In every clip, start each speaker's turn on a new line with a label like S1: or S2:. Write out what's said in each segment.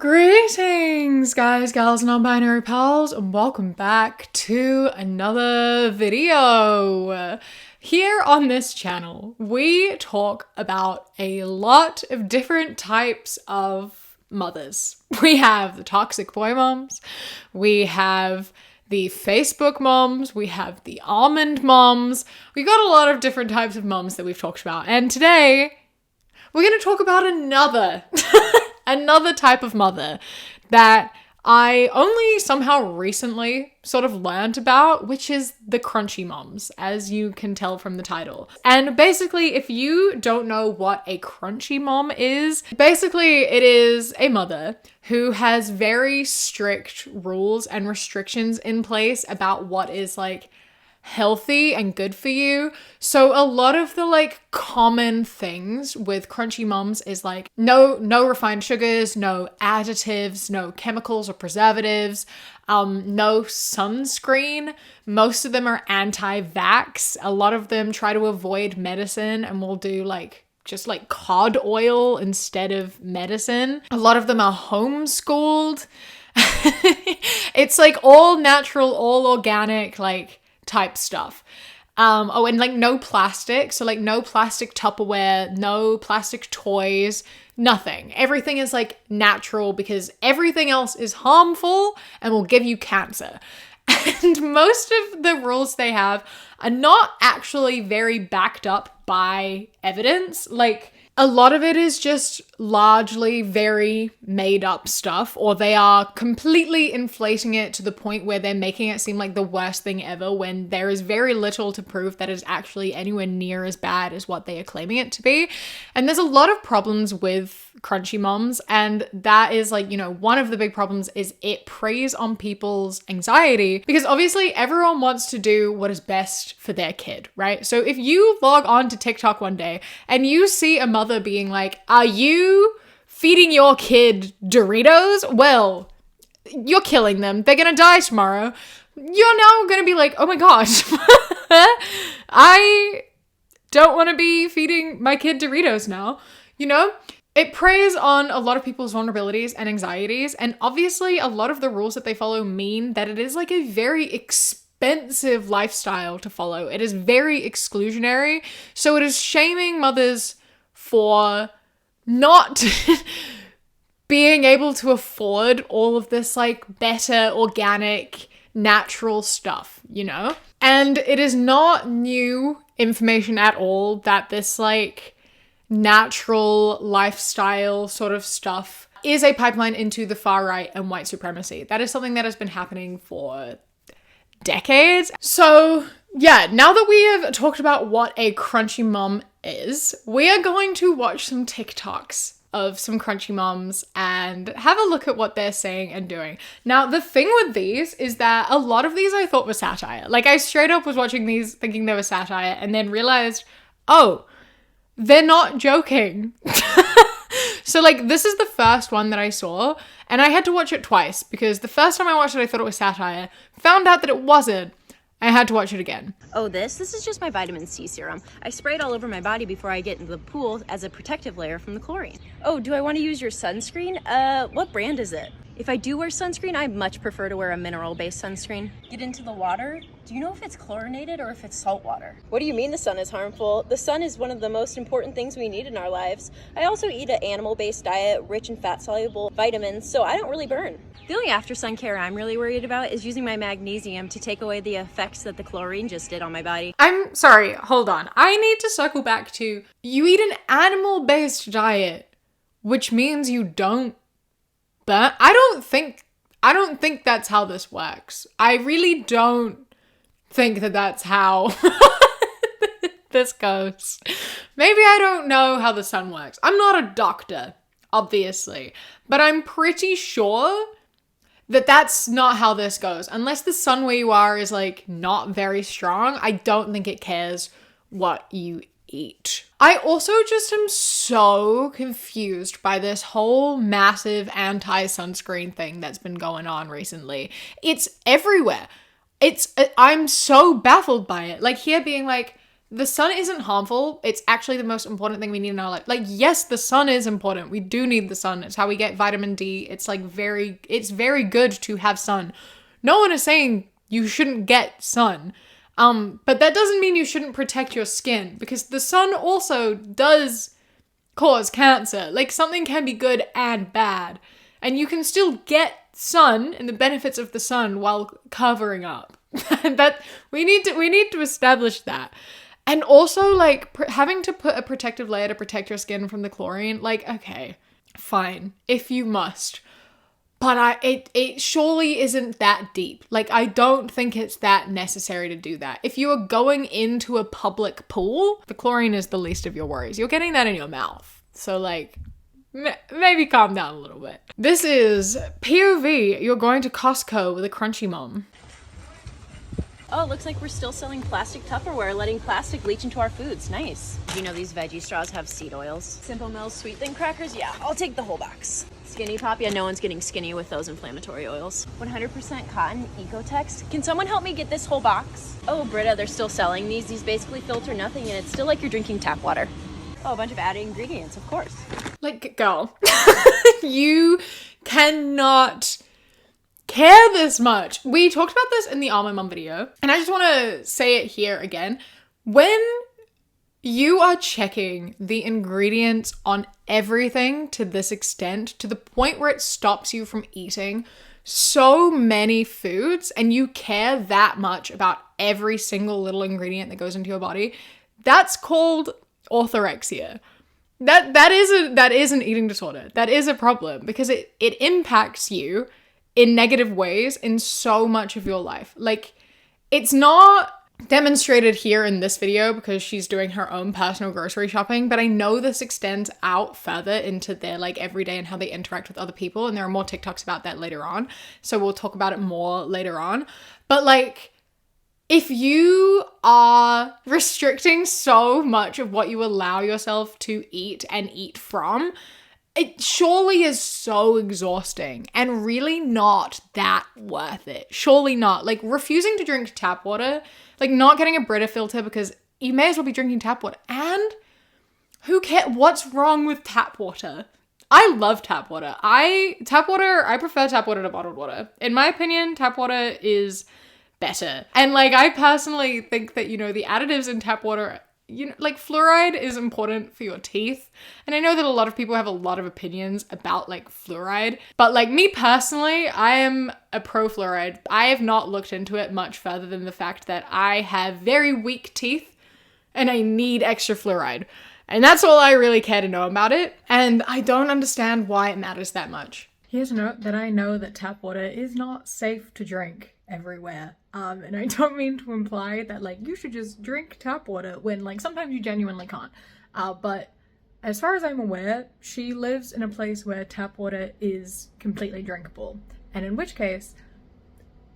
S1: Greetings, guys, gals, non-binary pals, and welcome back to another video. Here on this channel, we talk about a lot of different types of mothers. We have the toxic boy moms, we have the Facebook moms, we have the almond moms. We got a lot of different types of moms that we've talked about, and today we're going to talk about another type of mother that I only somehow recently sort of learned about, which is the crunchy moms, as you can tell from the title. And basically, if you don't know what a crunchy mom is, basically it is a mother who has very strict rules and restrictions in place about what is like healthy and good for you. So a lot of the like common things with crunchy moms is like no refined sugars, no additives, no chemicals or preservatives, no sunscreen. Most of them are anti-vax. A lot of them try to avoid medicine and will do just like cod oil instead of medicine. A lot of them are homeschooled. It's like all natural, all organic, like type stuff. And like no plastic. So like no plastic Tupperware, no plastic toys, nothing. Everything is like natural because everything else is harmful and will give you cancer. And most of the rules they have are not actually very backed up by evidence. Like a lot of it is just largely very made up stuff, or they are completely inflating it to the point where they're making it seem like the worst thing ever when there is very little to prove that is actually anywhere near as bad as what they are claiming it to be. And there's a lot of problems with crunchy moms, and that is like, you know, one of the big problems is it preys on people's anxiety because obviously everyone wants to do what is best for their kid, right? So if you log on to TikTok one day and you see a mother being like, are you feeding your kid Doritos? Well, you're killing them. They're gonna die tomorrow. You're now gonna be like, oh my gosh, I don't want to be feeding my kid Doritos now, you know? It preys on a lot of people's vulnerabilities and anxieties, and obviously a lot of the rules that they follow mean that it is like a very expensive lifestyle to follow. It is very exclusionary, so it is shaming mothers for not being able to afford all of this like better, organic, natural stuff, you know? And it is not new information at all that this like natural lifestyle sort of stuff is a pipeline into the far right and white supremacy. That is something that has been happening for decades. So yeah, now that we have talked about what a crunchy mom is, we are going to watch some TikToks of some crunchy moms and have a look at what they're saying and doing. Now, the thing with these is that a lot of these I thought were satire. Like I straight up was watching these thinking they were satire and then realized, oh, they're not joking. So like this is the first one that I saw and I had to watch it twice because the first time I watched it I thought it was satire, found out that it wasn't. I had to watch it again.
S2: Oh, this is just my vitamin C serum. I spray it all over my body before I get into the pool as a protective layer from the chlorine. Oh, do I want to use your sunscreen? What brand is it? If I do wear sunscreen, I much prefer to wear a mineral-based sunscreen. Get into the water. Do you know if it's chlorinated or if it's salt water? What do you mean the sun is harmful? The sun is one of the most important things we need in our lives. I also eat an animal-based diet, rich in fat-soluble vitamins, so I don't really burn. The only after-sun care I'm really worried about is using my magnesium to take away the effects that the chlorine just did on my body.
S1: I'm sorry, hold on. I need to circle back to, you eat an animal-based diet, which means you don't burn. I don't think that's how this works. I really don't think that that's how this goes. Maybe I don't know how the sun works. I'm not a doctor, obviously, but I'm pretty sure that that's not how this goes. Unless the sun where you are is like not very strong, I don't think it cares what you eat. I also just am so confused by this whole massive anti-sunscreen thing that's been going on recently. It's everywhere. I'm so baffled by it. Like here being like, The sun isn't harmful. It's actually the most important thing we need in our life. Like, yes, the sun is important. We do need the sun. It's how we get vitamin D. It's like it's very good to have sun. No one is saying you shouldn't get sun. But that doesn't mean you shouldn't protect your skin, because the sun also does cause cancer. Like, something can be good and bad. And you can still get sun and the benefits of the sun while covering up. That we need to establish that. And also, like, having to put a protective layer to protect your skin from the chlorine, like, okay, fine, if you must. But it surely isn't that deep. Like, I don't think it's that necessary to do that. If you are going into a public pool, the chlorine is the least of your worries. You're getting that in your mouth. So, like, maybe calm down a little bit. This is POV. You're going to Costco with a crunchy mom.
S2: Oh, looks like we're still selling plastic Tupperware, letting plastic leach into our foods. Nice. Do you know these veggie straws have seed oils? Simple Mills Sweet Thing crackers? Yeah, I'll take the whole box. Skinny Pop? Yeah, no one's getting skinny with those inflammatory oils. 100% cotton Ecotex? Can someone help me get this whole box? Oh, Britta, they're still selling these. These basically filter nothing, and it's still like you're drinking tap water. Oh, a bunch of added ingredients, of course.
S1: Like, girl, you cannot care this much. We talked about this in the All My Mum video, and I just want to say it here again. When you are checking the ingredients on everything to this extent, to the point where it stops you from eating so many foods, and you care that much about every single little ingredient that goes into your body, that's called orthorexia. That is an eating disorder. That is a problem, because it impacts you in negative ways in so much of your life. Like, it's not demonstrated here in this video because she's doing her own personal grocery shopping, but I know this extends out further into their like everyday and how they interact with other people, and there are more TikToks about that later on, so we'll talk about it more later on. But like, if you are restricting so much of what you allow yourself to eat and eat from, it surely is so exhausting and really not that worth it. Surely not. Like, refusing to drink tap water, like not getting a Brita filter because you may as well be drinking tap water. And who cares? What's wrong with tap water? I love tap water. I prefer tap water to bottled water. In my opinion, tap water is better. And like, I personally think that, you know, the additives in tap water, you know, like fluoride is important for your teeth. And I know that a lot of people have a lot of opinions about like fluoride, but like me personally, I am a pro fluoride. I have not looked into it much further than the fact that I have very weak teeth and I need extra fluoride. And that's all I really care to know about it. And I don't understand why it matters that much. Here's a note that I know that tap water is not safe to drink everywhere. And I don't mean to imply that like you should just drink tap water when like sometimes you genuinely can't. But as far as I'm aware, she lives in a place where tap water is completely drinkable. And in which case,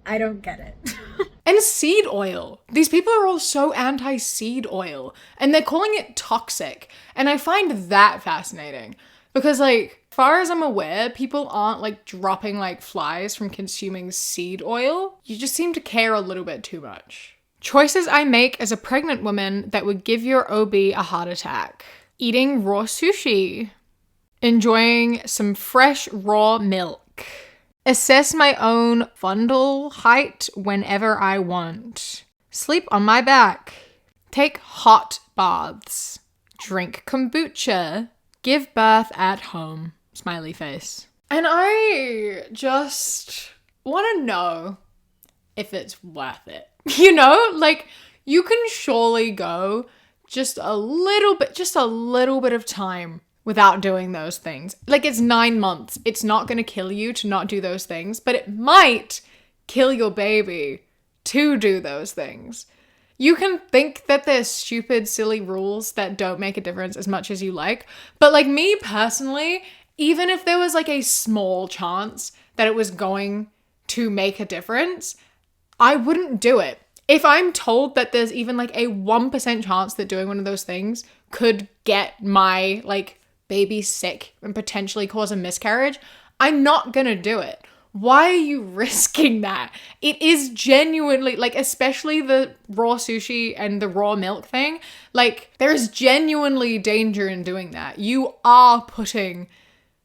S1: I don't get it. And seed oil. These people are all so anti-seed oil and they're calling it toxic. And I find that fascinating because like, as far as I'm aware, people aren't like dropping like flies from consuming seed oil. You just seem to care a little bit too much. Choices I make as a pregnant woman that would give your OB a heart attack. Eating raw sushi. Enjoying some fresh raw milk. Assess my own fundal height whenever I want. Sleep on my back. Take hot baths. Drink kombucha. Give birth at home. Smiley face. And I just want to know if it's worth it. You know, like you can surely go just a little bit of time without doing those things. Like it's 9 months. It's not going to kill you to not do those things, but it might kill your baby to do those things. You can think that there's stupid, silly rules that don't make a difference as much as you like. But like me personally, even if there was like a small chance that it was going to make a difference, I wouldn't do it. If I'm told that there's even like a 1% chance that doing one of those things could get my like baby sick and potentially cause a miscarriage, I'm not gonna do it. Why are you risking that? It is genuinely, like, especially the raw sushi and the raw milk thing, like, there's genuinely danger in doing that. You are putting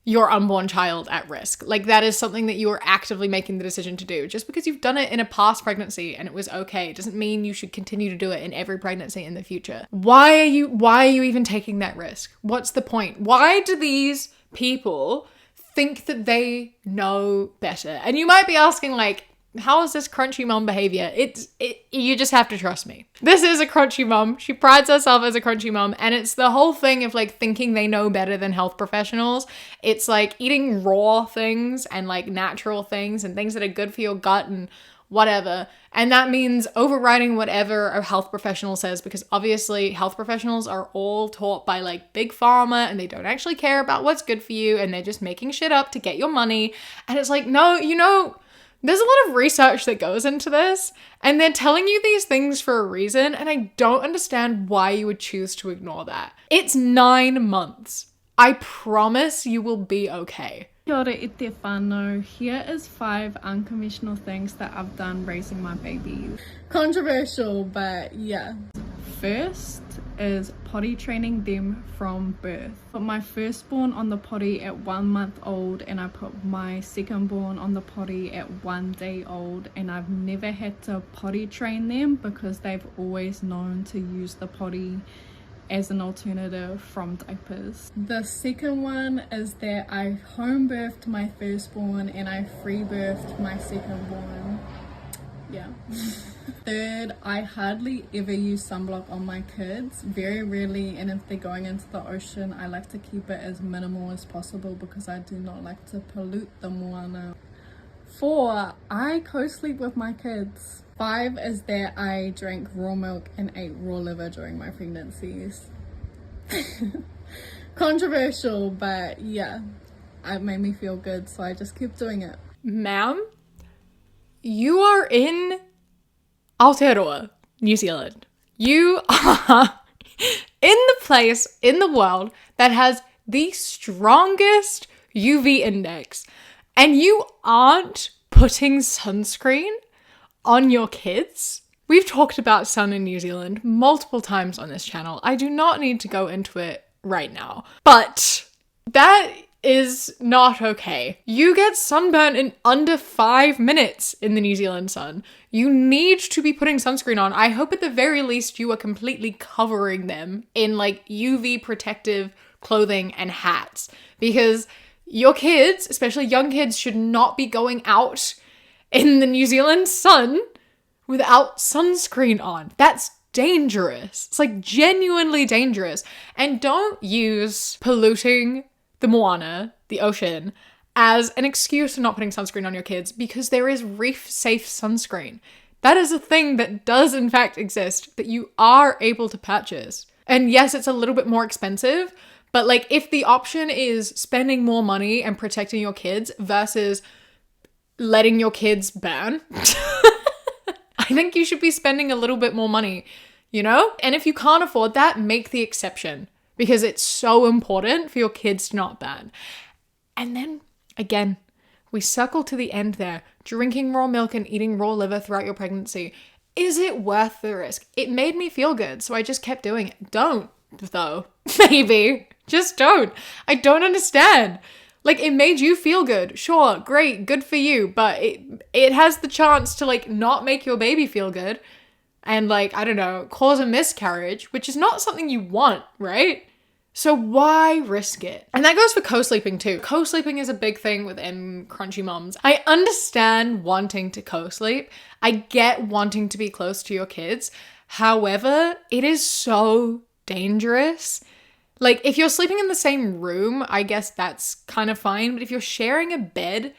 S1: your unborn child at risk. Like, that is something that you are actively making the decision to do. Just because you've done it in a past pregnancy and it was okay doesn't mean you should continue to do it in every pregnancy in the future. Why are you even taking that risk? What's the point? Why do these people think that they know better? And you might be asking, like, how is this crunchy mom behavior? You just have to trust me. This is a crunchy mom. She prides herself as a crunchy mom. And it's the whole thing of, like, thinking they know better than health professionals. It's like eating raw things and, like, natural things and things that are good for your gut and whatever. And that means overriding whatever a health professional says, because obviously health professionals are all taught by, like, big pharma, and they don't actually care about what's good for you, and they're just making shit up to get your money. And it's like, no, there's a lot of research that goes into this, and they're telling you these things for a reason, and I don't understand why you would choose to ignore that. It's 9 months. I promise you will be okay.
S3: Kia ora i te whānau. Here is 5 unconventional things that I've done raising my baby. Controversial, but yeah. First is potty training them from birth. Put my firstborn on the potty at 1 month old, and I put my secondborn on the potty at 1 day old, and I've never had to potty train them because they've always known to use the potty as an alternative from diapers. The second one is that I home birthed my firstborn and I free birthed my secondborn. Yeah. Third, I hardly ever use sunblock on my kids, very rarely, and if they're going into the ocean, I like to keep it as minimal as possible because I do not like to pollute the moana. 4, I co-sleep with my kids. 5 is that I drank raw milk and ate raw liver during my pregnancies. Controversial, but yeah, it made me feel good, so I just keep doing it.
S1: Ma'am, you are in Aotearoa, New Zealand. You are in the place in the world that has the strongest UV index, and you aren't putting sunscreen on your kids? We've talked about sun in New Zealand multiple times on this channel. I do not need to go into it right now, but that is not okay. You get sunburn in under 5 minutes in the New Zealand sun. You need to be putting sunscreen on. I hope at the very least you are completely covering them in, like, UV protective clothing and hats, because your kids, especially young kids, should not be going out in the New Zealand sun without sunscreen on. That's dangerous. It's, like, genuinely dangerous. And don't use polluting the moana, the ocean, as an excuse for not putting sunscreen on your kids, because there is reef-safe sunscreen. That is a thing that does in fact exist, that you are able to purchase. And yes, it's a little bit more expensive, but, like, if the option is spending more money and protecting your kids versus letting your kids burn, I think you should be spending a little bit more money, you know? And if you can't afford that, make the exception, because it's so important for your kids to not burn. And then, again, we circle to the end there. Drinking raw milk and eating raw liver throughout your pregnancy. Is it worth the risk? It made me feel good, so I just kept doing it. Don't, though. Maybe. Just don't. I don't understand. Like, it made you feel good. Sure, great, good for you. But it has the chance to, like, not make your baby feel good. And, like, I don't know, cause a miscarriage, which is not something you want, right? So why risk it? And that goes for co-sleeping too. Co-sleeping is a big thing within crunchy moms. I understand wanting to co-sleep. I get wanting to be close to your kids. However, it is so dangerous. Like, if you're sleeping in the same room, I guess that's kind of fine. But if you're sharing a bed,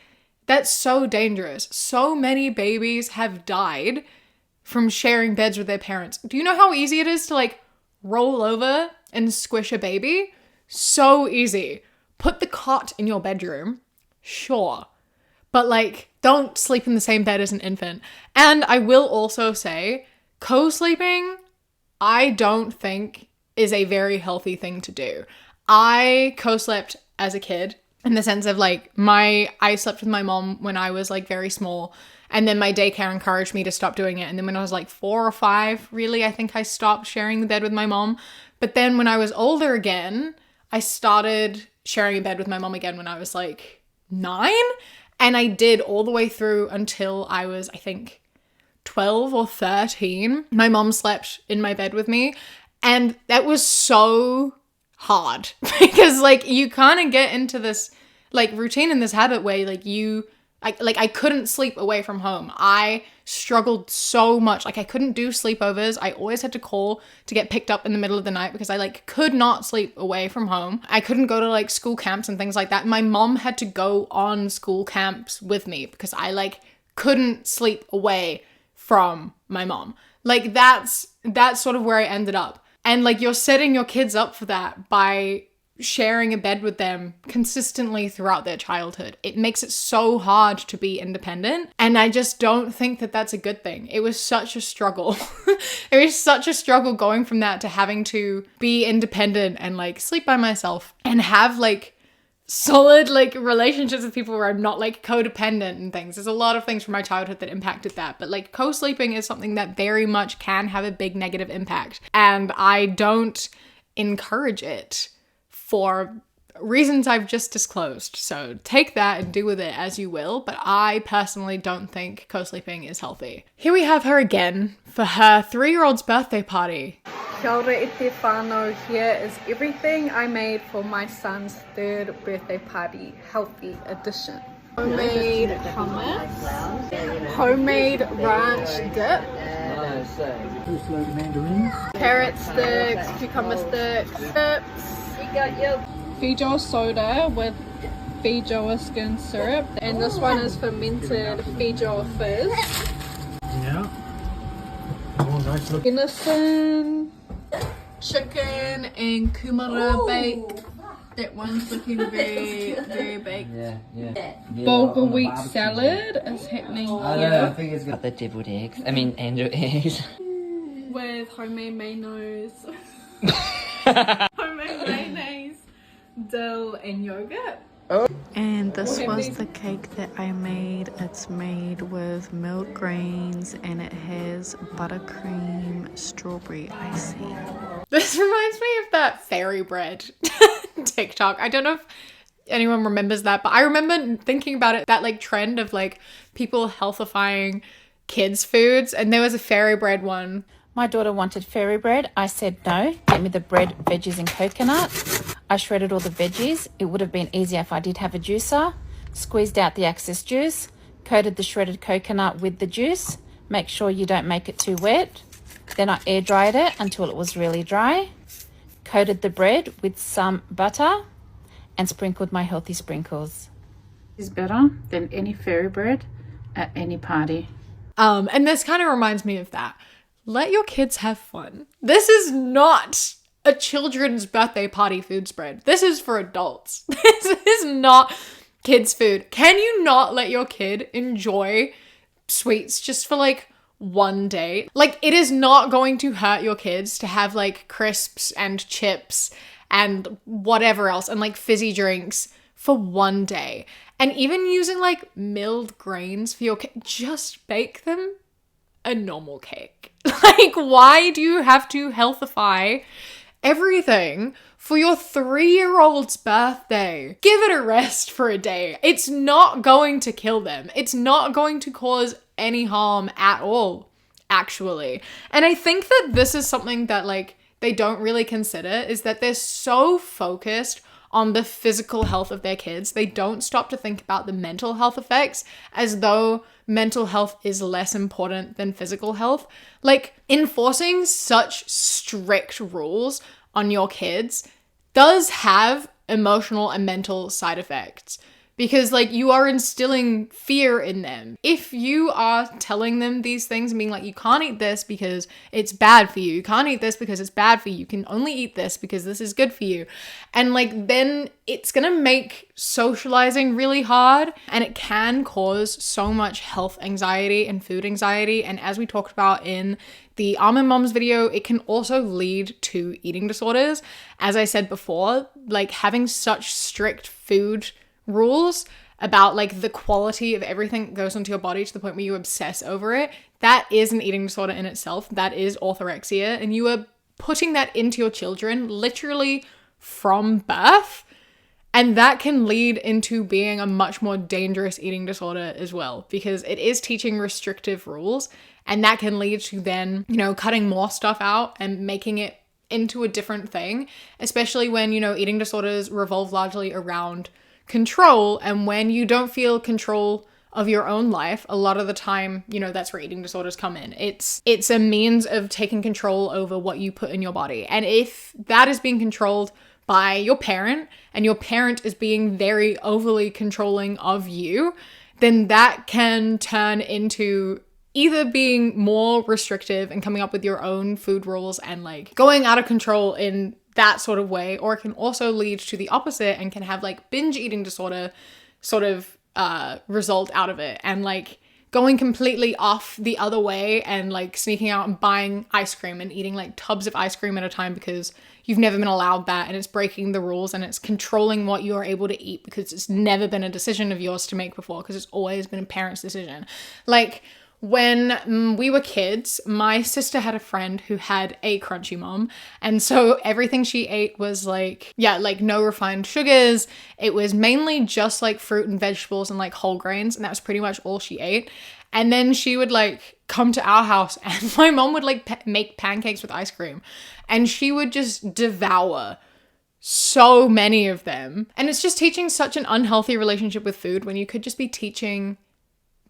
S1: that's so dangerous. So many babies have died from sharing beds with their parents. Do you know how easy it is to, like, roll over and squish a baby? So easy. Put the cot in your bedroom, sure. But, like, don't sleep in the same bed as an infant. And I will also say, co-sleeping, I don't think is a very healthy thing to do. I co-slept as a kid, in the sense of like I slept with my mom when I was like very small, and then my daycare encouraged me to stop doing it. And then when I was like 4 or 5, really, I think I stopped sharing the bed with my mom. But then when I was older again, I started sharing a bed with my mom again when I was like 9. And I did all the way through until I was, I think, 12 or 13. My mom slept in my bed with me. And that was so hard because like you kind of get into this like routine and this habit where like I couldn't sleep away from home. I struggled so much. Like I couldn't do sleepovers. I always had to call to get picked up in the middle of the night because I like could not sleep away from home. I couldn't go to like school camps and things like that. My mom had to go on school camps with me because I like couldn't sleep away from my mom. Like that's sort of where I ended up. And like you're setting your kids up for that by sharing a bed with them consistently throughout their childhood. It makes it so hard to be independent. And I just don't think that that's a good thing. It was such a struggle. It was such a struggle going from that to having to be independent and like sleep by myself and have like solid like relationships with people where I'm not like codependent and things. There's a lot of things from my childhood that impacted that, but like co-sleeping is something that very much can have a big negative impact, and I don't encourage it for reasons I've just disclosed. So take that and do with it as you will, but I personally don't think co-sleeping is healthy. Here we have her again for her 3-year-old's birthday party.
S3: Kia ora e te whānau. Here is everything I made for my son's 3rd birthday party, healthy edition. Homemade hummus, homemade ranch dip, carrot sticks, cucumber sticks, chips, Feijoa soda with Feijoa skin syrup, and this one is fermented Feijoa fizz.
S4: Yeah. Oh, nice look.
S3: Venison, chicken, and kumara baked. That one's looking very, very baked.
S4: Yeah.
S3: Bulgur wheat salad is happening
S4: I
S3: here
S4: think it's good.
S5: The deviled eggs. I mean, angel eggs.
S3: with homemade mayonnaise, homemade mayonnaise, dill, and yogurt.
S6: And this was the cake that I made. It's made with milled grains and it has buttercream strawberry icing.
S1: This reminds me of that fairy bread TikTok. I don't know if anyone remembers that, but I remember thinking about it, that like trend of like people healthifying kids' foods, and there was a fairy bread one.
S7: My daughter wanted fairy bread. I said no, get me the bread, veggies and coconut. I shredded all the veggies. It would have been easier if I did have a juicer. Squeezed out the excess juice, coated the shredded coconut with the juice. Make sure you don't make it too wet. Then I air dried it until it was really dry. Coated the bread with some butter and sprinkled my healthy sprinkles.
S8: Is better than any fairy bread at any party.
S1: And this kind of reminds me of that. Let your kids have fun. This is not a children's birthday party food spread. This is for adults. This is not kids' food. Can you not let your kid enjoy sweets just for like one day? Like, it is not going to hurt your kids to have like crisps and chips and whatever else and like fizzy drinks for one day. And even using like milled grains for your cake, just bake them a normal cake. Like, why do you have to healthify everything for your 3-year-old's birthday? Give it a rest for a day. It's not going to kill them. It's not going to cause any harm at all, actually. And I think that this is something that like they don't really consider, is that they're so focused on the physical health of their kids. They don't stop to think about the mental health effects, as though mental health is less important than physical health. Like, enforcing such strict rules on your kids does have emotional and mental side effects, because like you are instilling fear in them. If you are telling them these things and being like, you can't eat this because it's bad for you, you can't eat this because it's bad for you, you can only eat this because this is good for you, and like then it's gonna make socializing really hard, and it can cause so much health anxiety and food anxiety. And as we talked about in the Almond Moms video, it can also lead to eating disorders. As I said before, like having such strict food rules about like the quality of everything that goes into your body to the point where you obsess over it, that is an eating disorder in itself. That is orthorexia. And you are putting that into your children literally from birth. And that can lead into being a much more dangerous eating disorder as well, because it is teaching restrictive rules, and that can lead to then, you know, cutting more stuff out and making it into a different thing, especially when, you know, eating disorders revolve largely around control. And when you don't feel control of your own life, a lot of the time, you know, that's where eating disorders come in. It's a means of taking control over what you put in your body. And if that is being controlled by your parent, and your parent is being very overly controlling of you, then that can turn into either being more restrictive and coming up with your own food rules and like going out of control in that sort of way, or it can also lead to the opposite and can have like binge eating disorder sort of result out of it, and like going completely off the other way and like sneaking out and buying ice cream and eating like tubs of ice cream at a time because you've never been allowed that, and it's breaking the rules and it's controlling what you're able to eat because it's never been a decision of yours to make before, because it's always been a parent's decision. Like when we were kids, my sister had a friend who had a crunchy mom, and so everything she ate was like, yeah, like no refined sugars. It was mainly just like fruit and vegetables and like whole grains, and that was pretty much all she ate. And then she would like come to our house and my mom would like make pancakes with ice cream, and she would just devour so many of them. And it's just teaching such an unhealthy relationship with food when you could just be teaching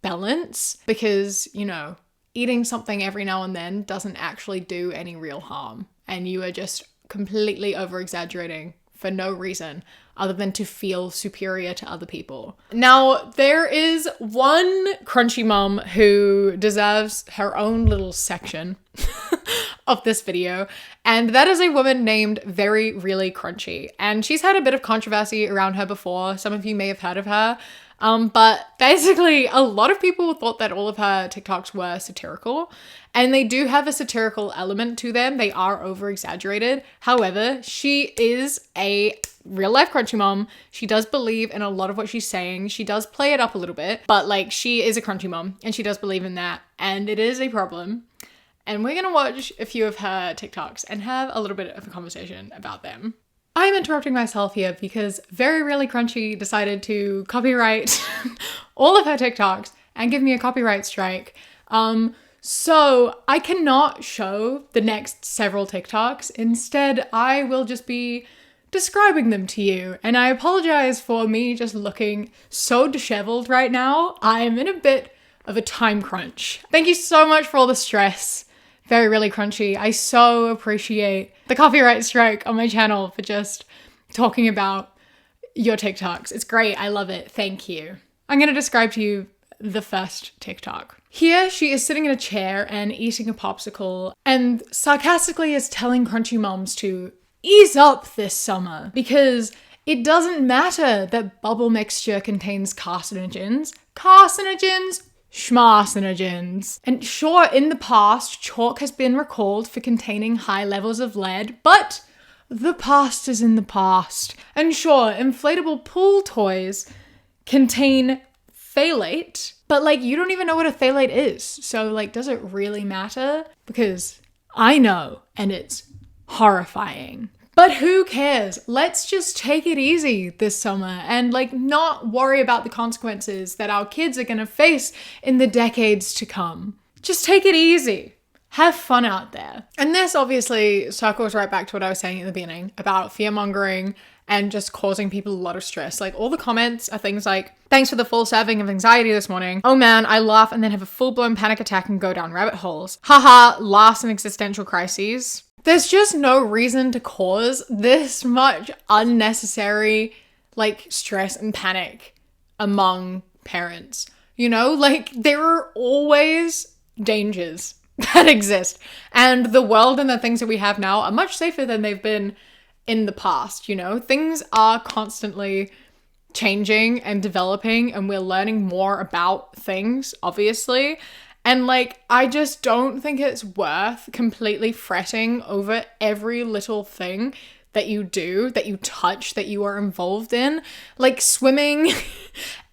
S1: balance, because, you know, eating something every now and then doesn't actually do any real harm, and you are just completely over exaggerating for no reason other than to feel superior to other people. Now, there is one crunchy mom who deserves her own little section of this video, and that is a woman named Very Really Crunchy. And she's had a bit of controversy around her before. Some of you may have heard of her. But basically a lot of people thought that all of her TikToks were satirical, and they do have a satirical element to them. They are over exaggerated. However, she is a real life crunchy mom. She does believe in a lot of what she's saying. She does play it up a little bit, but like she is a crunchy mom and she does believe in that, and it is a problem. And we're gonna watch a few of her TikToks and have a little bit of a conversation about them. I'm interrupting myself here because Very Really Crunchy decided to copyright all of her TikToks and give me a copyright strike. So I cannot show the next several TikToks. Instead, I will just be describing them to you. And I apologize for me just looking so disheveled right now. I'm in a bit of a time crunch. Thank you so much for all the stress, Very Really Crunchy. I so appreciate the copyright strike on my channel for just talking about your TikToks. It's great. I love it. Thank you. I'm going to describe to you the first TikTok. Here she is sitting in a chair and eating a popsicle and sarcastically is telling crunchy moms to ease up this summer because it doesn't matter that bubble mixture contains carcinogens. Schmarcinogens. And sure, in the past, chalk has been recalled for containing high levels of lead, but the past is in the past. And sure, inflatable pool toys contain phthalate, but like you don't even know what a phthalate is. So like, does it really matter? Because I know, and it's horrifying. But who cares? Let's just take it easy this summer and like not worry about the consequences that our kids are gonna face in the decades to come. Just take it easy. Have fun out there. And this obviously circles right back to what I was saying at the beginning about fearmongering and just causing people a lot of stress. Like all the comments are things like, thanks for the full serving of anxiety this morning. Oh man, I laugh and then have a full-blown panic attack and go down rabbit holes. Haha, laughs and existential crises. There's just no reason to cause this much unnecessary like stress and panic among parents. You know, like there are always dangers that exist, and the world and the things that we have now are much safer than they've been in the past. You know, things are constantly changing and developing, and we're learning more about things, obviously. And like, I just don't think it's worth completely fretting over every little thing that you do, that you touch, that you are involved in, like swimming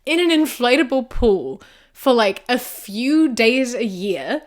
S1: in an inflatable pool for like a few days a year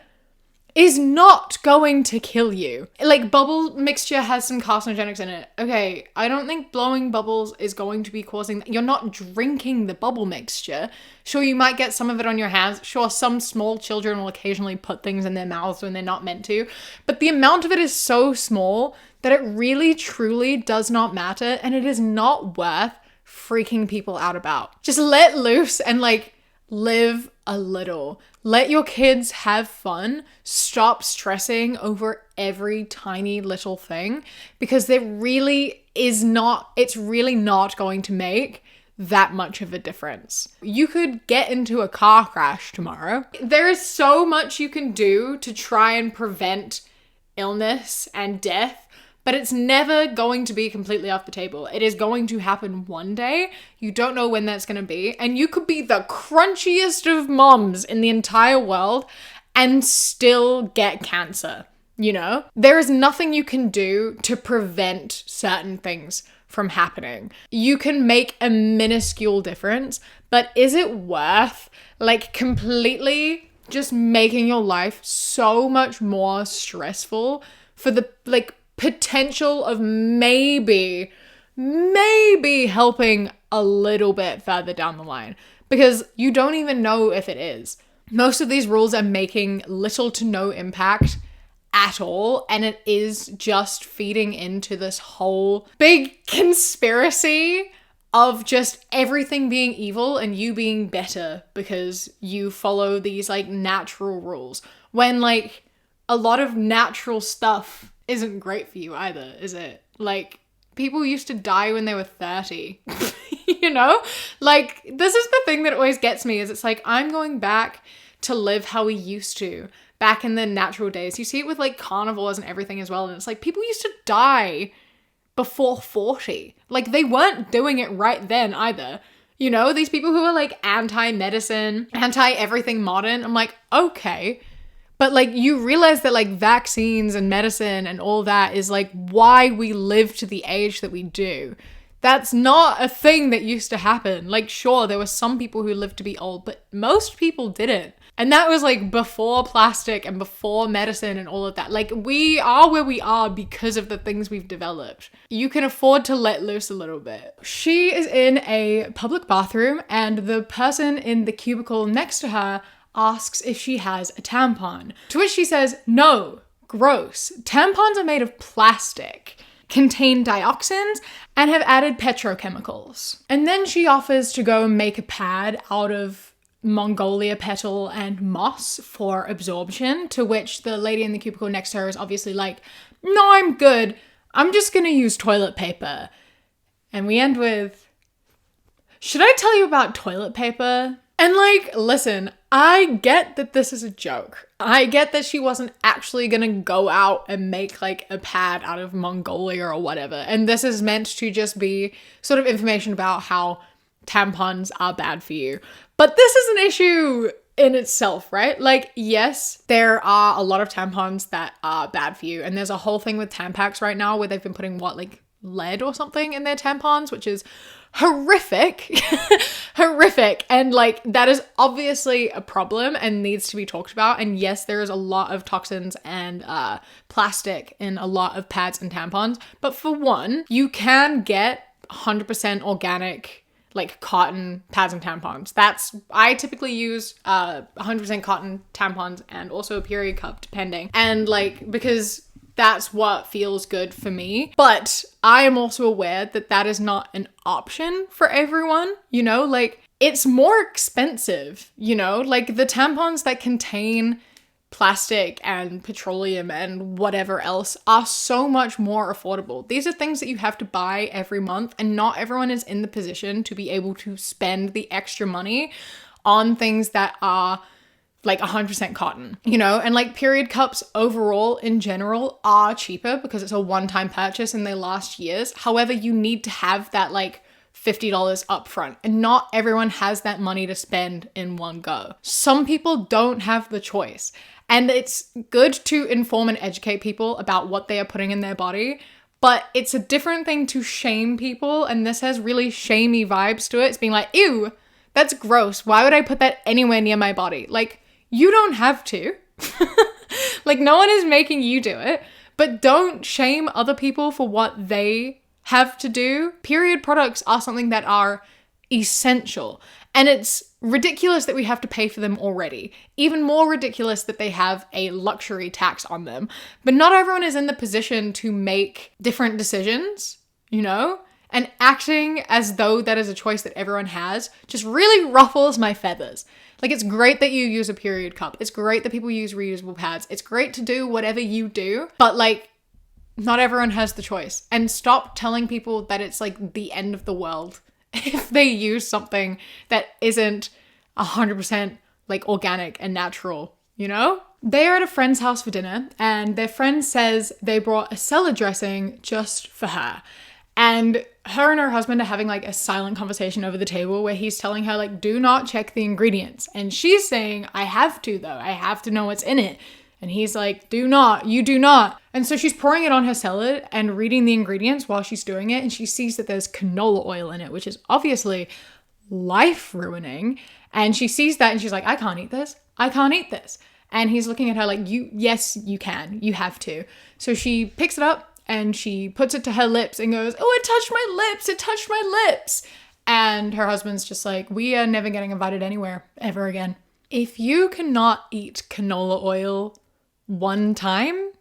S1: is not going to kill you. Like, bubble mixture has some carcinogenics in it. Okay, I don't think blowing bubbles is going to be causing that. You're not drinking the bubble mixture. Sure, you might get some of it on your hands. Sure, some small children will occasionally put things in their mouths when they're not meant to. But the amount of it is so small that it really, truly does not matter. And it is not worth freaking people out about. Just let loose and like live a little. Let your kids have fun. Stop stressing over every tiny little thing, because it's really not going to make that much of a difference. You could get into a car crash tomorrow. There is so much you can do to try and prevent illness and death, but it's never going to be completely off the table. It is going to happen one day. You don't know when that's going to be. And you could be the crunchiest of moms in the entire world and still get cancer, you know? There is nothing you can do to prevent certain things from happening. You can make a minuscule difference, but is it worth like completely just making your life so much more stressful for the like potential of maybe helping a little bit further down the line? Because you don't even know if it is. Most of these rules are making little to no impact at all, and it is just feeding into this whole big conspiracy of just everything being evil and you being better because you follow these like natural rules, when like a lot of natural stuff isn't great for you either, is it? Like, people used to die when they were 30, you know? Like, this is the thing that always gets me, is it's like, I'm going back to live how we used to, back in the natural days. You see it with like carnivores and everything as well, and it's like, people used to die before 40. Like, they weren't doing it right then either. You know, these people who are like anti-medicine, anti-everything modern, I'm like, okay. But like, you realize that like vaccines and medicine and all that is like why we live to the age that we do. That's not a thing that used to happen. Like, sure, there were some people who lived to be old, but most people didn't. And that was like before plastic and before medicine and all of that. Like, we are where we are because of the things we've developed. You can afford to let loose a little bit. She is in a public bathroom and the person in the cubicle next to her asks if she has a tampon, to which she says, no, gross. Tampons are made of plastic, contain dioxins, and have added petrochemicals. And then she offers to go and make a pad out of Mongolia petal and moss for absorption, to which the lady in the cubicle next to her is obviously like, no, I'm good. I'm just gonna use toilet paper. And we end with, should I tell you about toilet paper? And like, listen, I get that this is a joke. I get that she wasn't actually gonna go out and make like a pad out of Mongolia or whatever. And this is meant to just be sort of information about how tampons are bad for you. But this is an issue in itself, right? Like, yes, there are a lot of tampons that are bad for you. And there's a whole thing with Tampax right now where they've been putting like lead or something in their tampons, which is horrific. Horrific. And like, that is obviously a problem and needs to be talked about. And yes, there is a lot of toxins and plastic in a lot of pads and tampons. But for one, you can get 100% organic like cotton pads and tampons. I typically use 100% cotton tampons and also a period cup depending. And like, because that's what feels good for me. But I am also aware that that is not an option for everyone, you know, like it's more expensive, you know, like the tampons that contain plastic and petroleum and whatever else are so much more affordable. These are things that you have to buy every month, and not everyone is in the position to be able to spend the extra money on things that are like 100% cotton, you know? And like period cups overall in general are cheaper because it's a one-time purchase and they last years. However, you need to have that like $50 upfront, and not everyone has that money to spend in one go. Some people don't have the choice, and it's good to inform and educate people about what they are putting in their body, But it's a different thing to shame people, and this has really shamey vibes to it. It's being like, ew, that's gross. Why would I put that anywhere near my body? Like, you don't have to. Like, no one is making you do it, but don't shame other people for what they have to do. Period products are something that are essential, and it's ridiculous that we have to pay for them already. Even more ridiculous that they have a luxury tax on them. But not everyone is in the position to make different decisions, you know? And acting as though that is a choice that everyone has just really ruffles my feathers. Like, it's great that you use a period cup. It's great that people use reusable pads. It's great to do whatever you do, but like, not everyone has the choice. And stop telling people that it's like the end of the world if they use something that isn't 100% like organic and natural, you know? They are at a friend's house for dinner, and their friend says they brought a salad dressing just for her. And her and her husband are having like a silent conversation over the table where he's telling her like, do not check the ingredients. And she's saying, I have to though. I have to know what's in it. And he's like, do not, you do not. And so she's pouring it on her salad and reading the ingredients while she's doing it. And she sees that there's canola oil in it, which is obviously life ruining. And she sees that and she's like, I can't eat this. I can't eat this. And he's looking at her like, yes, you can. You have to. So she picks it up and she puts it to her lips and goes, oh, it touched my lips. It touched my lips. And her husband's just like, we are never getting invited anywhere ever again. If you cannot eat canola oil one time,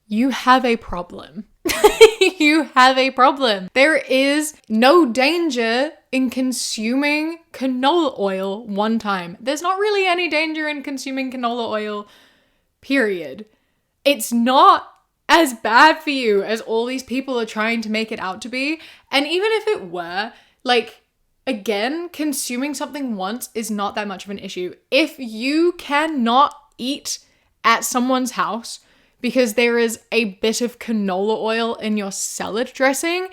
S1: you have a problem. You have a problem. There is no danger in consuming canola oil one time. There's not really any danger in consuming canola oil, period. It's not as bad for you as all these people are trying to make it out to be. And even if it were, like, again, consuming something once is not that much of an issue. If you cannot eat at someone's house because there is a bit of canola oil in your salad dressing,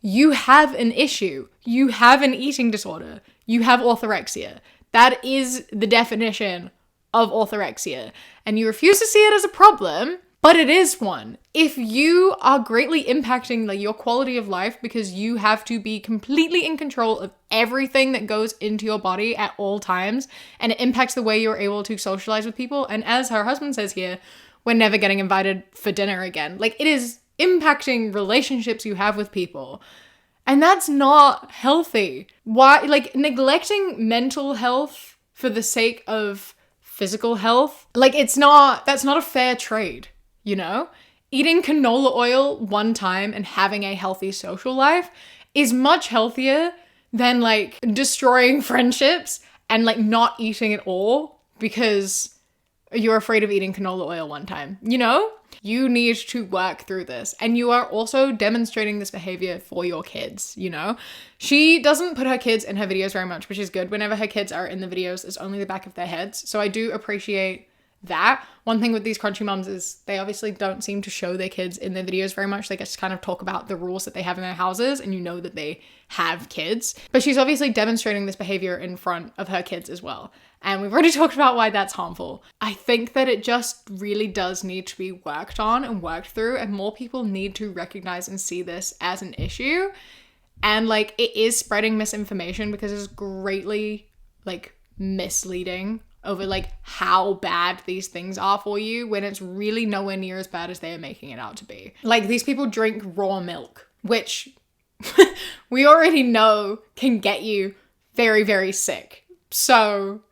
S1: you have an issue. You have an eating disorder. You have orthorexia. That is the definition of orthorexia. And you refuse to see it as a problem, but it is one. If you are greatly impacting like your quality of life because you have to be completely in control of everything that goes into your body at all times, and it impacts the way you're able to socialize with people, and as her husband says here, we're never getting invited for dinner again. Like, it is impacting relationships you have with people. And that's not healthy. Why, like, neglecting mental health for the sake of physical health, like, that's not a fair trade, you know? Eating canola oil one time and having a healthy social life is much healthier than like destroying friendships and like not eating at all because you're afraid of eating canola oil one time, you know? You need to work through this. And you are also demonstrating this behavior for your kids, you know? She doesn't put her kids in her videos very much, which is good. Whenever her kids are in the videos, it's only the back of their heads. So I do appreciate that. One thing with these crunchy mums is they obviously don't seem to show their kids in their videos very much. They just kind of talk about the rules that they have in their houses, and you know that they have kids. But she's obviously demonstrating this behavior in front of her kids as well. And we've already talked about why that's harmful. I think that it just really does need to be worked on and worked through, and more people need to recognize and see this as an issue. And like, it is spreading misinformation because it's greatly like misleading over like how bad these things are for you when it's really nowhere near as bad as they are making it out to be. Like, these people drink raw milk, which we already know can get you very, very sick. So,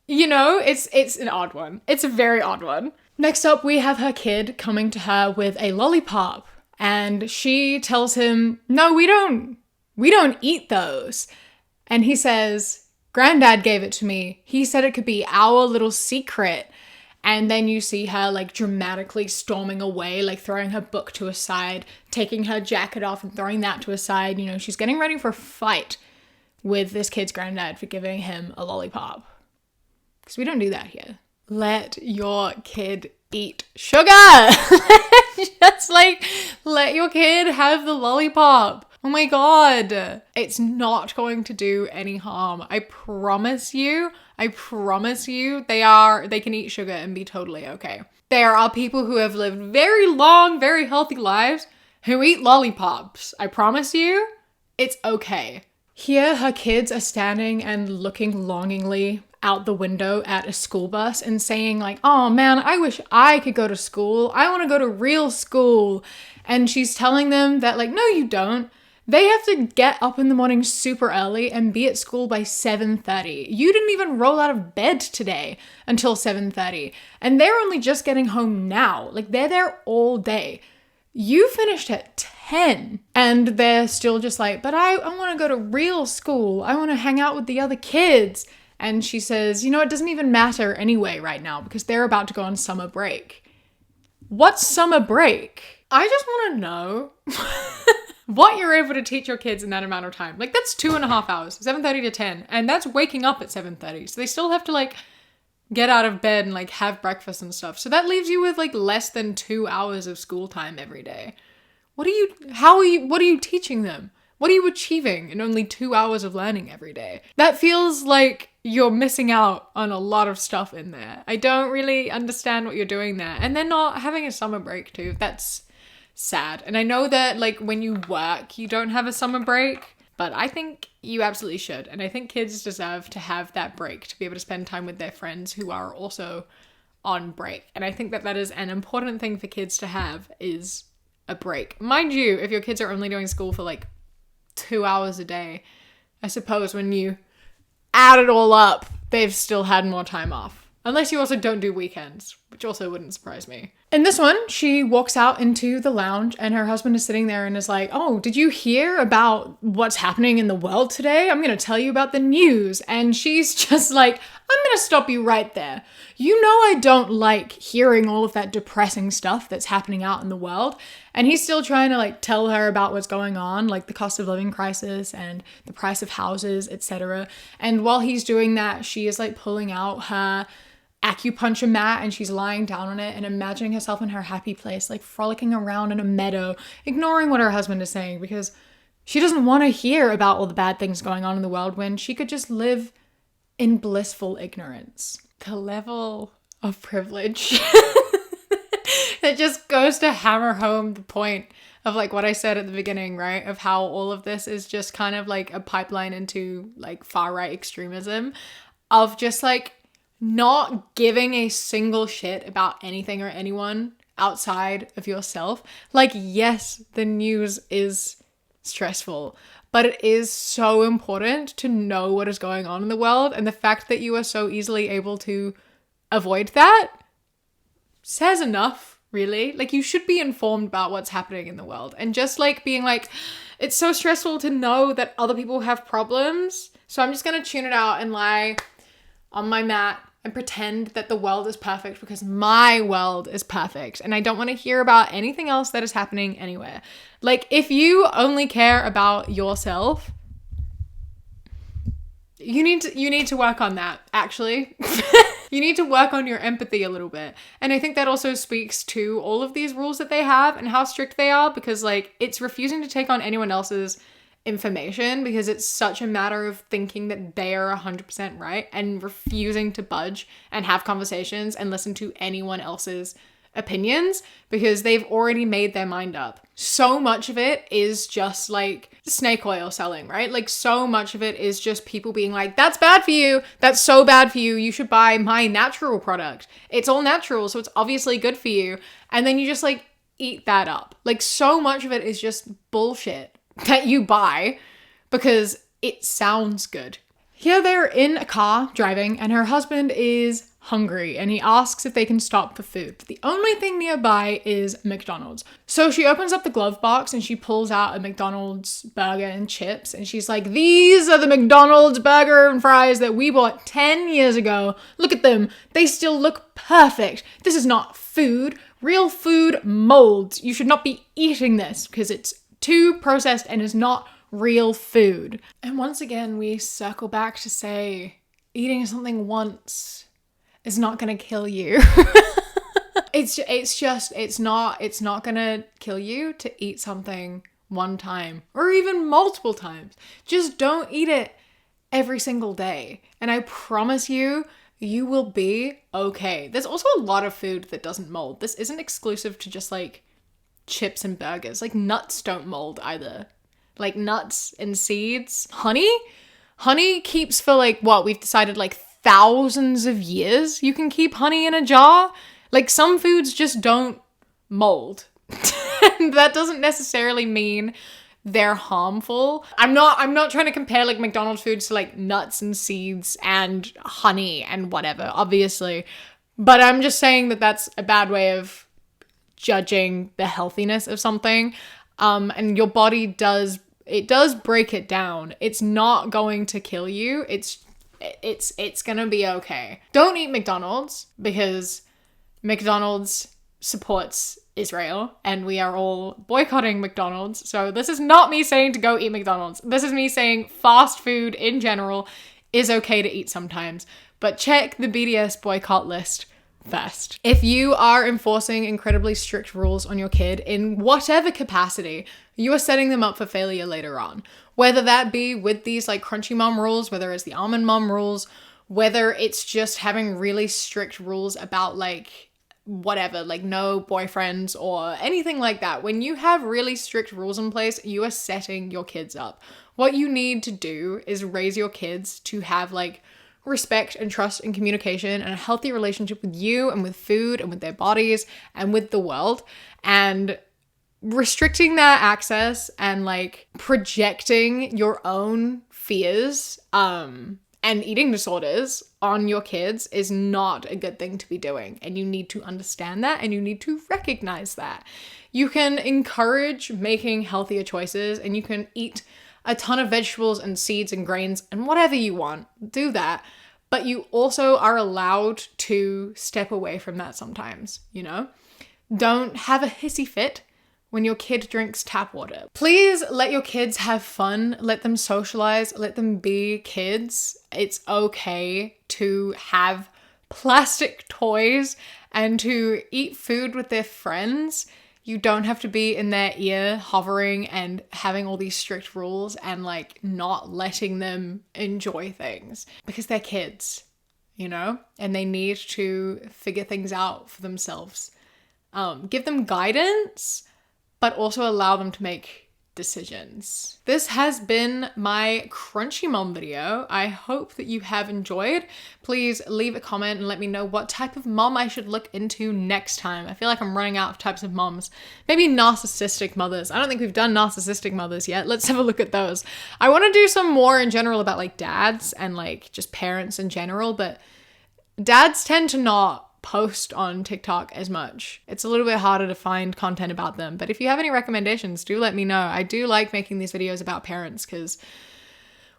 S1: you know, it's an odd one. It's a very odd one. Next up, we have her kid coming to her with a lollipop, and she tells him, no, we don't eat those. And he says, Granddad gave it to me. He said it could be our little secret. And then you see her like dramatically storming away, like throwing her book to a side, taking her jacket off and throwing that to a side. You know, she's getting ready for a fight with this kid's granddad for giving him a lollipop. Because we don't do that here. Let your kid eat sugar. Just like, let your kid have the lollipop. Oh my God. It's not going to do any harm. I promise you. I promise you they can eat sugar and be totally okay. There are people who have lived very long, very healthy lives who eat lollipops. I promise you, it's okay. Here, her kids are standing and looking longingly out the window at a school bus and saying like, oh man, I wish I could go to school. I want to go to real school. And she's telling them that like, no, you don't. They have to get up in the morning super early and be at school by 7:30. You didn't even roll out of bed today until 7:30. And they're only just getting home now. Like they're there all day. You finished at 10 and they're still just like, but I want to go to real school. I want to hang out with the other kids. And she says, you know, it doesn't even matter anyway right now because they're about to go on summer break. What's summer break? I just want to know what you're able to teach your kids in that amount of time. Like that's 2.5 hours, 7:30 to 10. And that's waking up at 7:30. So they still have to like get out of bed and like have breakfast and stuff. So that leaves you with like less than 2 hours of school time every day. What are you teaching them? What are you achieving in only 2 hours of learning every day? That feels like you're missing out on a lot of stuff in there. I don't really understand what you're doing there. And they're not having a summer break too. That's sad. And I know that like when you work, you don't have a summer break, but I think you absolutely should. And I think kids deserve to have that break to be able to spend time with their friends who are also on break. And I think that that is an important thing for kids to have, is a break. Mind you, if your kids are only doing school for like 2 hours a day, I suppose when you add it all up, they've still had more time off. Unless you also don't do weekends, which also wouldn't surprise me. In this one, she walks out into the lounge and her husband is sitting there and is like, oh, did you hear about what's happening in the world today? I'm going to tell you about the news. And she's just like, I'm going to stop you right there. You know I don't like hearing all of that depressing stuff that's happening out in the world. And he's still trying to like tell her about what's going on, like the cost of living crisis and the price of houses, etc. And while he's doing that, she is like pulling out her acupuncture mat and she's lying down on it and imagining herself in her happy place, like frolicking around in a meadow, ignoring what her husband is saying because she doesn't want to hear about all the bad things going on in the world when she could just live in blissful ignorance. The level of privilege that just goes to hammer home the point of like what I said at the beginning, right? Of how all of this is just kind of like a pipeline into like far right extremism, of just like not giving a single shit about anything or anyone outside of yourself. Like, yes, the news is stressful, but it is so important to know what is going on in the world. And the fact that you are so easily able to avoid that says enough, really. Like, you should be informed about what's happening in the world. And just like being like, it's so stressful to know that other people have problems, so I'm just going to tune it out and lie on my mat and pretend that the world is perfect because my world is perfect and I don't want to hear about anything else that is happening anywhere. Like, if you only care about yourself, you need to work on that, actually. You need to work on your empathy a little bit. And I think that also speaks to all of these rules that they have and how strict they are, because like it's refusing to take on anyone else's information because it's such a matter of thinking that they are 100% right and refusing to budge and have conversations and listen to anyone else's opinions because they've already made their mind up. So much of it is just like snake oil selling, right? Like so much of it is just people being like, that's bad for you. That's so bad for you. You should buy my natural product. It's all natural, so it's obviously good for you. And then you just like eat that up. Like so much of it is just bullshit that you buy because it sounds good. Here they're in a car driving and her husband is hungry and he asks if they can stop for food. The only thing nearby is McDonald's. So she opens up the glove box and she pulls out a McDonald's burger and chips and she's like, these are the McDonald's burger and fries that we bought 10 years ago. Look at them. They still look perfect. This is not food. Real food molds. You should not be eating this because it's too processed and is not real food. And once again, we circle back to say eating something once is not going to kill you. it's not going to kill you to eat something one time or even multiple times. Just don't eat it every single day. And I promise you, you will be okay. There's also a lot of food that doesn't mold. This isn't exclusive to just like chips and burgers. Like nuts don't mold either. Like nuts and seeds. Honey keeps for like what we've decided like thousands of years. You can keep honey in a jar. Like some foods just don't mold. That doesn't necessarily mean they're harmful. I'm not trying to compare like McDonald's foods to like nuts and seeds and honey and whatever, obviously. But I'm just saying that that's a bad way of judging the healthiness of something. And your body does break it down. It's not going to kill you. It's gonna be okay. Don't eat McDonald's because McDonald's supports Israel and we are all boycotting McDonald's. So this is not me saying to go eat McDonald's. This is me saying fast food in general is okay to eat sometimes, but check the BDS boycott list first. If you are enforcing incredibly strict rules on your kid in whatever capacity, you are setting them up for failure later on. Whether that be with these like crunchy mom rules, whether it's the almond mom rules, whether it's just having really strict rules about like whatever, like no boyfriends or anything like that. When you have really strict rules in place, you are setting your kids up. What you need to do is raise your kids to have like respect and trust and communication and a healthy relationship with you and with food and with their bodies and with the world. And restricting that access and like projecting your own fears and eating disorders on your kids is not a good thing to be doing. And you need to understand that and you need to recognize that. You can encourage making healthier choices and you can eat a ton of vegetables and seeds and grains and whatever you want. Do that. But you also are allowed to step away from that sometimes, you know? Don't have a hissy fit when your kid drinks tap water. Please let your kids have fun, let them socialize, let them be kids. It's okay to have plastic toys and to eat food with their friends. You don't have to be in their ear hovering and having all these strict rules and like not letting them enjoy things because they're kids, you know, and they need to figure things out for themselves. Give them guidance, but also allow them to make decisions. This has been my Crunchy Mom video. I hope that you have enjoyed. Please leave a comment and let me know what type of mom I should look into next time. I feel like I'm running out of types of moms. Maybe narcissistic mothers. I don't think we've done narcissistic mothers yet. Let's have a look at those. I want to do some more in general about like dads and like just parents in general, but dads tend to not post on TikTok as much. It's a little bit harder to find content about them, but if you have any recommendations, do let me know. I do like making these videos about parents because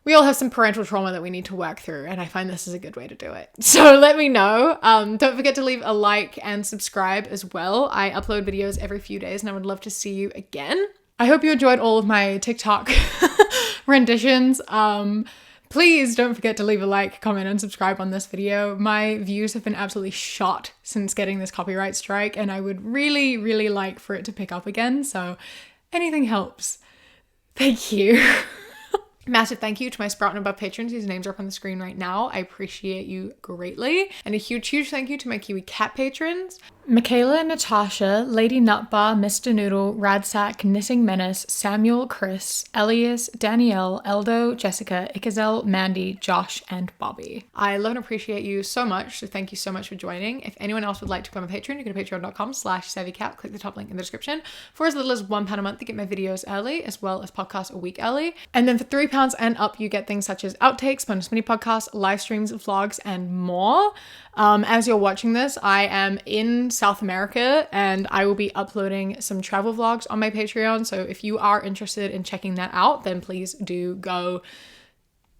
S1: we all have some parental trauma that we need to work through, and I find this is a good way to do it. So let me know. Don't forget to leave a like and subscribe as well. I upload videos every few days and I would love to see you again. I hope you enjoyed all of my TikTok renditions. Please don't forget to leave a like, comment, and subscribe on this video. My views have been absolutely shot since getting this copyright strike, and I would really, really like for it to pick up again, so anything helps. Thank you. Massive thank you to my Sprout and Above patrons whose names are up on the screen right now. I appreciate you greatly. And a huge, huge thank you to my Kiwi Cat patrons. Michaela, Natasha, Lady Nutbar, Mr. Noodle, Radsack, Knitting Menace, Samuel, Chris, Elias, Danielle, Eldo, Jessica, Ikazel, Mandy, Josh, and Bobby. I love and appreciate you so much, so thank you so much for joining. If anyone else would like to become a patron, you can go to patreon.com/savvycat, click the top link in the description. For as little as £1 a month, you get my videos early, as well as podcasts a week early. And then for £3 and up, you get things such as outtakes, bonus mini podcasts, live streams, vlogs, and more. As you're watching this, I am in South America and I will be uploading some travel vlogs on my Patreon. So if you are interested in checking that out, then please do go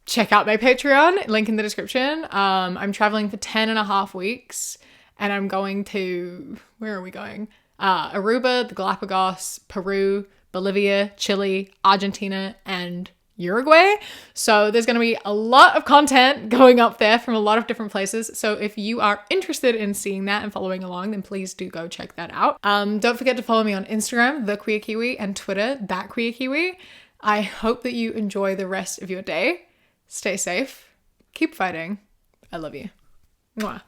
S1: check out my Patreon, link in the description. I'm traveling for 10.5 weeks and I'm going to, where are we going? Aruba, the Galapagos, Peru, Bolivia, Chile, Argentina, and Uruguay. So there's going to be a lot of content going up there from a lot of different places. So if you are interested in seeing that and following along, then please do go check that out. Don't forget to follow me on Instagram, The Queer Kiwi, and Twitter, That Queer Kiwi. I hope that you enjoy the rest of your day. Stay safe. Keep fighting. I love you. Mwah.